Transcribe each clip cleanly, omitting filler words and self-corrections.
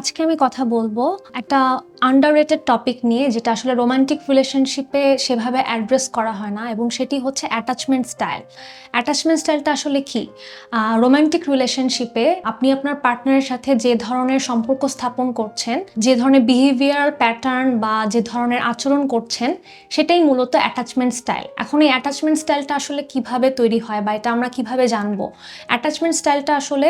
আজকে আমি কথা বলবো একটা আন্ডাররেটেড টপিক নিয়ে, যেটা আসলে রোমান্টিক রিলেশনশিপে সেভাবে অ্যাড্রেস করা হয় না, এবং সেটি হচ্ছে অ্যাটাচমেন্ট স্টাইল। অ্যাটাচমেন্ট স্টাইলটা আসলে কি? রোমান্টিক রিলেশনশিপে আপনি আপনার পার্টনারের সাথে যে ধরনের সম্পর্ক স্থাপন করছেন, যে ধরনের বিহেভিয়ারাল প্যাটার্ন বা যে ধরনের আচরণ করছেন, সেটাই মূলত অ্যাটাচমেন্ট স্টাইল। এখন এই অ্যাটাচমেন্ট স্টাইলটা আসলে কিভাবে তৈরি হয় বা এটা আমরা কিভাবে জানবো? অ্যাটাচমেন্ট স্টাইলটা আসলে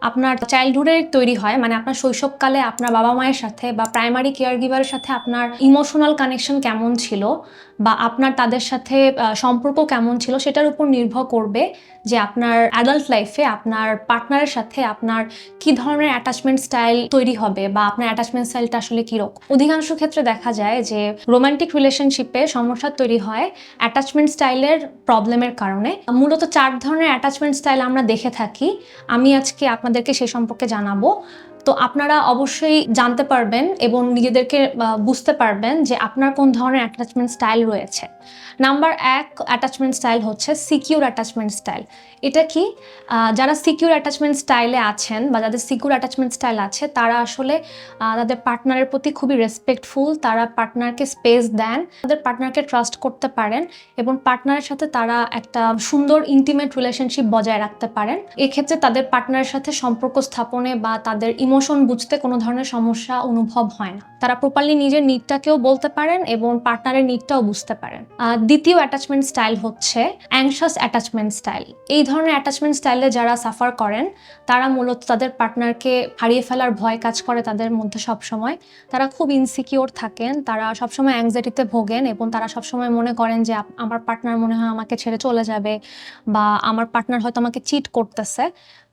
আপনার চাইল্ডহুডে তৈরি হয়, মানে আপনার শৈশবকালে আপনার বাবা মায়ের সাথে বা প্রাইমারি কেয়ার গিভারের সাথে আপনার ইমোশনাল কানেকশন কেমন ছিল বা আপনার তাদের সাথে সম্পর্ক কেমন ছিল, সেটার উপর নির্ভর করবে যে আপনার অ্যাডাল্ট লাইফে আপনার পার্টনারের সাথে আপনার কি ধরনের অ্যাটাচমেন্ট স্টাইল তৈরি হবে বা আপনার অ্যাটাচমেন্ট স্টাইলটা আসলে কীরকম। অধিকাংশ ক্ষেত্রে দেখা যায় যে রোমান্টিক রিলেশনশিপে সমস্যা তৈরি হয় অ্যাটাচমেন্ট স্টাইলের প্রবলেমের কারণে। মূলত 4 ধরনের অ্যাটাচমেন্ট স্টাইল আমরা দেখে থাকি। আমি আজকে আপনাদেরকে সে সম্পর্কে জানাবো। তো আপনারা অবশ্যই জানতে পারবেন এবং নিজেদেরকে বুঝতে পারবেন যে আপনার কোন ধরনের অ্যাটাচমেন্ট স্টাইল রয়েছে। নাম্বার 1 অ্যাটাচমেন্ট স্টাইল হচ্ছে সিকিউর অ্যাটাচমেন্ট স্টাইল। এটা কি? যারা সিকিউর অ্যাটাচমেন্ট স্টাইলে আছেন বা যাদের সিকিউর অ্যাটাচমেন্ট স্টাইল আছে, তারা আসলে তাদের পার্টনারের প্রতি খুবই রেসপেক্টফুল, তারা পার্টনারকে স্পেস দেন, তাদের পার্টনারকে ট্রাস্ট করতে পারেন এবং পার্টনারের সাথে তারা একটা সুন্দর ইন্টিমেট রিলেশনশিপ বজায় রাখতে পারেন। এক্ষেত্রে তাদের পার্টনারের সাথে সম্পর্ক স্থাপনে বা তাদের ইমোশন বুঝতে কোনো ধরনের সমস্যা অনুভব হয় না। তারা প্রপারলি নিজের নিডটাকেও বলতে পারেন এবং পার্টনারের নিডটাও বুঝতে পারেন। দ্বিতীয় অ্যাটাচমেন্ট স্টাইল হচ্ছে অ্যাংশাস অ্যাটাচমেন্ট স্টাইল। এই ধরনের অ্যাটাচমেন্ট স্টাইলে যারা সাফার করেন, তারা মূলত তাদের পার্টনারকে হারিয়ে ফেলার ভয় কাজ করে তাদের মধ্যে সবসময়। তারা খুব ইনসিকিওর থাকেন, তারা সবসময় অ্যাংজাইটিতে ভোগেন এবং তারা সবসময় মনে করেন যে আমার পার্টনার মনে হয় আমাকে ছেড়ে চলে যাবে বা আমার পার্টনার হয়তো আমাকে চিট করতেছে।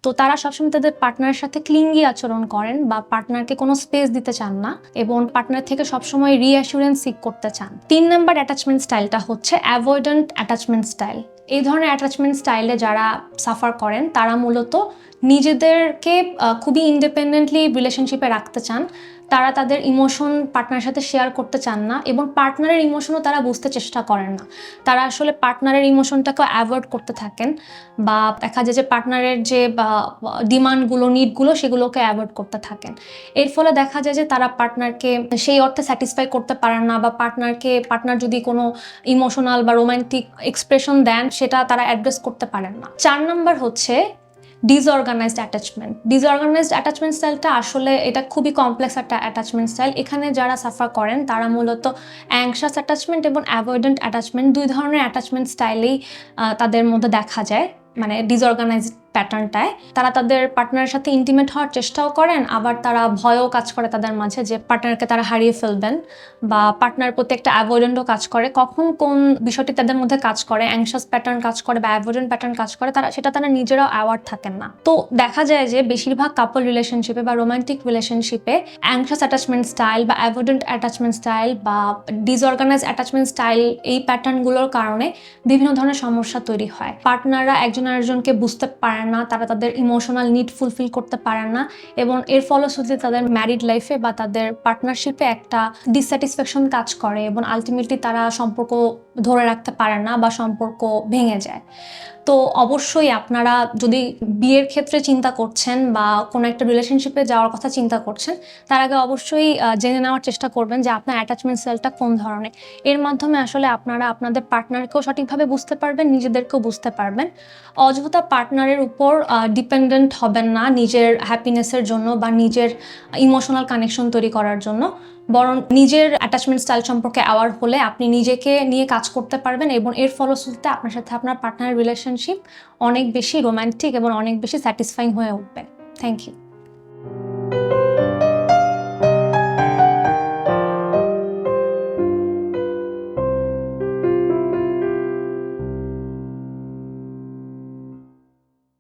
তো তারা সবসময় তাদের পার্টনারের সাথে ক্লিঙ্গি আচরণ করেন বা পার্টনারকে কোনো স্পেস দিতে চান না এবং পার্টনার থেকে সবসময় রিঅ্যাসুরেন্স সিক করতে চান। 3 নাম্বার অ্যাটাচমেন্ট স্টাইলটা হচ্ছে অ্যাভয়েডেন্ট অ্যাটাচমেন্ট স্টাইল। এই ধরনের অ্যাটাচমেন্ট স্টাইলে যারা সাফার করেন, তারা মূলত নিজেদেরকে খুবই ইন্ডিপেন্ডেন্টলি রিলেশনশিপে রাখতে চান। তারা তাদের ইমোশন পার্টনারের সাথে শেয়ার করতে চান না এবং পার্টনারের ইমোশনও তারা বুঝতে চেষ্টা করেন না। তারা আসলে পার্টনারের ইমোশনটাকে অ্যাভয়েড করতে থাকেন বা দেখা যায় যে পার্টনারের যে ডিমান্ডগুলো, নিডগুলো, সেগুলোকে অ্যাভয়েড করতে থাকেন। এর ফলে দেখা যায় যে তারা পার্টনারকে সেই অর্থে স্যাটিসফাই করতে পারেন না বা পার্টনার যদি কোনো ইমোশনাল বা রোমান্টিক এক্সপ্রেশন দেন, সেটা তারা অ্যাড্রেস করতে পারেন না। 4 নাম্বার হচ্ছে ডিসঅর্গানাইজড অ্যাটাচমেন্ট। ডিসঅর্গানাইজড অ্যাটাচমেন্ট স্টাইলটা আসলে এটা খুবই কমপ্লেক্স একটা অ্যাটাচমেন্ট স্টাইল। এখানে যারা সাফার করেন, তারা মূলত অ্যাংশাস অ্যাটাচমেন্ট এবং অ্যাভয়েডেন্ট অ্যাটাচমেন্ট, 2 ধরনের অ্যাটাচমেন্ট স্টাইলেই তাদের মধ্যে দেখা যায়। মানে ডিসঅর্গানাইজড প্যাটার্নটায় তারা তাদের পার্টনারের সাথে ইন্টিমেট হওয়ার চেষ্টাও করেন, আবার তারা ভয়ও কাজ করে তাদের মাঝে যে পার্টনারকে তারা হারিয়ে ফেলবেন, বা পার্টনারের প্রতি একটা অ্যাভয়েডেন্টও কাজ করে। কখন কোন বিষয়টি তাদের মধ্যে কাজ করে, অ্যাংশাস প্যাটার্ন কাজ করে বা অ্যাভয়েডেন্ট প্যাটার্ন কাজ করে, তারা নিজেরাও অ্যাওয়ার্ড থাকেন না। তো দেখা যায় যে বেশিরভাগ কাপল রিলেশনশিপে বা রোমান্টিক রিলেশনশিপে অ্যাংশাস অ্যাটাচমেন্ট স্টাইল বা অ্যাভয়েডেন্ট অ্যাটাচমেন্ট স্টাইল বা ডিসঅর্গানাইজ অ্যাটাচমেন্ট স্টাইল, এই প্যাটার্নগুলোর কারণে বিভিন্ন ধরনের সমস্যা তৈরি হয়। পার্টনাররা একজন আরেকজনকে বুঝতে পারেন না, তারা তাদের ইমোশনাল নিড ফুলফিল করতে পারেন না এবং এর ফলশ্রুতিতে তাদের ম্যারিড লাইফে বা তাদের পার্টনারশিপে একটা ডিসস্যাটিসফ্যাকশন কাজ করে এবং আলটিমেটলি তারা সম্পর্ক ধরে রাখতে পারেন না বা সম্পর্ক ভেঙে যায়। তো অবশ্যই আপনারা যদি বিয়ের ক্ষেত্রে চিন্তা করছেন বা কোনো একটা রিলেশনশিপে যাওয়ার কথা চিন্তা করছেন, তার আগে অবশ্যই জেনে নেওয়ার চেষ্টা করবেন যে আপনার অ্যাটাচমেন্ট স্টাইলটা কোন ধরনের। এর মাধ্যমে আসলে আপনারা আপনাদের পার্টনারকেও সঠিকভাবে বুঝতে পারবেন, নিজেদেরকেও বুঝতে পারবেন। অযথা পার্টনারের উপর ডিপেন্ডেন্ট হবেন না নিজের হ্যাপিনেসের জন্য বা নিজের ইমোশনাল কানেকশন তৈরি করার জন্য, বরং নিজের অ্যাটাচমেন্ট স্টাইল সম্পর্কে অ্যাওয়ার হলে আপনি নিজেকে নিয়ে কাজ করতে পারবেন এবং এর ফলশ্রুতিতে আপনার সাথে আপনার পার্টনারের রিলেশনশিপ অনেক বেশি রোম্যান্টিক এবং অনেক বেশি স্যাটিসফাইং হয়ে উঠবে। Thank you.